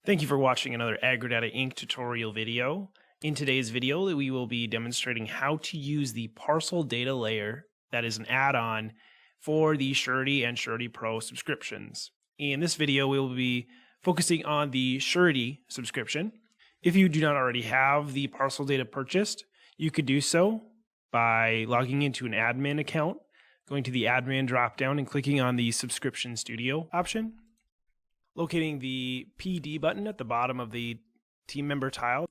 Thank you for watching another AgriData Inc. tutorial video. In today's video, we will be demonstrating how to use the Parcel data layer that is an add-on for the Surety and Surety Pro subscriptions. In this video, we will be focusing on the Surety subscription. If you do not already have the Parcel data purchased, you could do so by logging into an admin account, going to the admin dropdown and clicking on the Subscription Studio option. Locating the PD button at the bottom of the team member tile.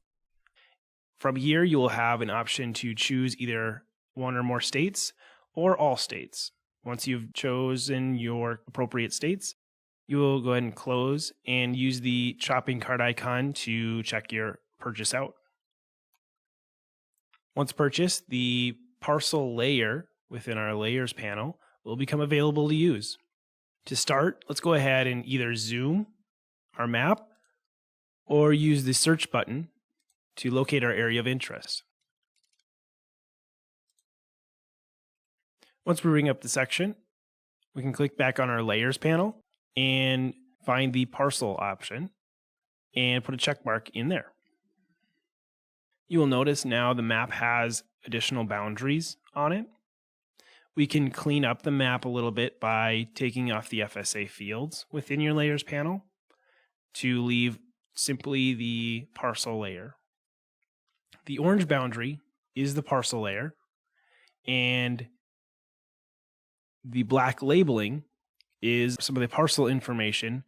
From here, you will have an option to choose either one or more states or all states. Once you've chosen your appropriate states, you will go ahead and close and use the shopping cart icon to check your purchase out. Once purchased, the Parcel layer within our Layers panel will become available to use. To start, let's go ahead and either zoom our map or use the search button to locate our area of interest. Once we bring up the section, we can click back on our Layers panel and find the Parcel option and put a check mark in there. You will notice now the map has additional boundaries on it. We can clean up the map a little bit by taking off the FSA fields within your Layers panel to leave simply the Parcel layer. The orange boundary is the Parcel layer, and the black labeling is some of the Parcel information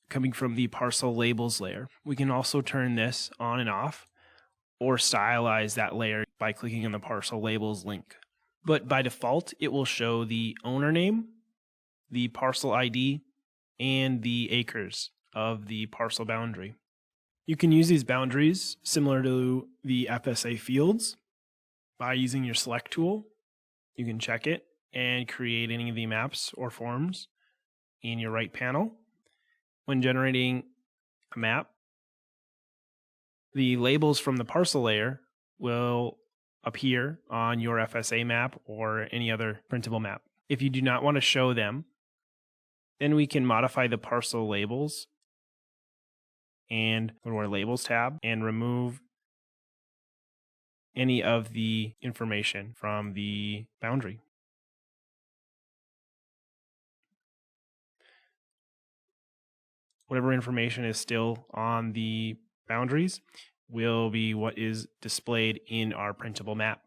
coming from the Parcel labels layer. We can also turn this on and off or stylize that layer by clicking on the Parcel labels link. But by default, it will show the owner name, the parcel ID, and the acres of the parcel boundary. You can use these boundaries similar to the FSA fields by using your select tool. You can check it and create any of the maps or forms in your right panel. When generating a map, the labels from the parcel layer will appear on your FSA map or any other printable map. If you do not want to show them, then we can modify the parcel labels and go to our Labels tab and remove any of the information from the boundary. Whatever information is still on the boundaries will be what is displayed in our printable map.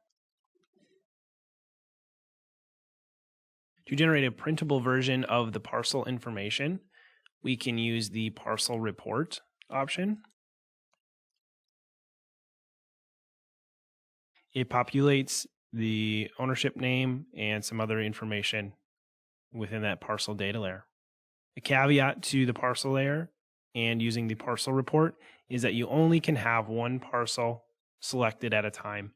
To generate a printable version of the parcel information, we can use the Parcel Report option. It populates the ownership name and some other information within that parcel data layer. A caveat to the parcel layer and using the Parcel Report is that you only can have one parcel selected at a time.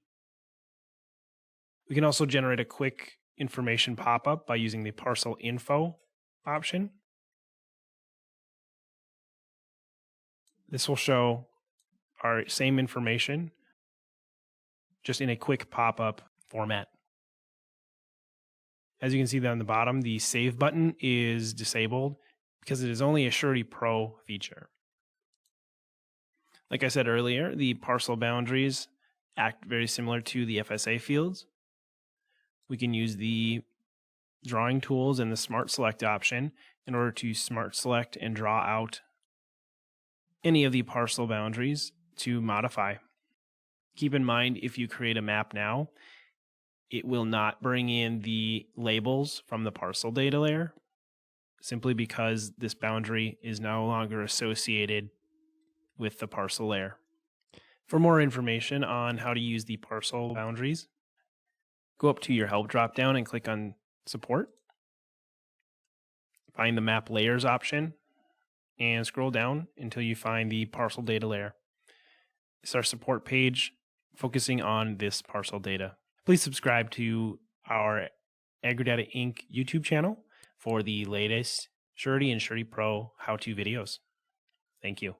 We can also generate a quick information pop-up by using the Parcel Info option. This will show our same information just in a quick pop-up format. As you can see down the bottom, the Save button is disabled because it is only a Surety Pro feature. Like I said earlier, the parcel boundaries act very similar to the FSA fields. We can use the drawing tools and the Smart Select option in order to Smart Select and draw out any of the parcel boundaries to modify. Keep in mind, if you create a map now, it will not bring in the labels from the parcel data layer, simply because this boundary is no longer associated with the parcel layer. For more information on how to use the parcel boundaries, go up to your Help dropdown and click on Support. Find the Map Layers option and scroll down until you find the parcel data layer. It's our support page focusing on this parcel data. Please subscribe to our AgriData Inc. YouTube channel for the latest Surety and Surety Pro how-to videos. Thank you.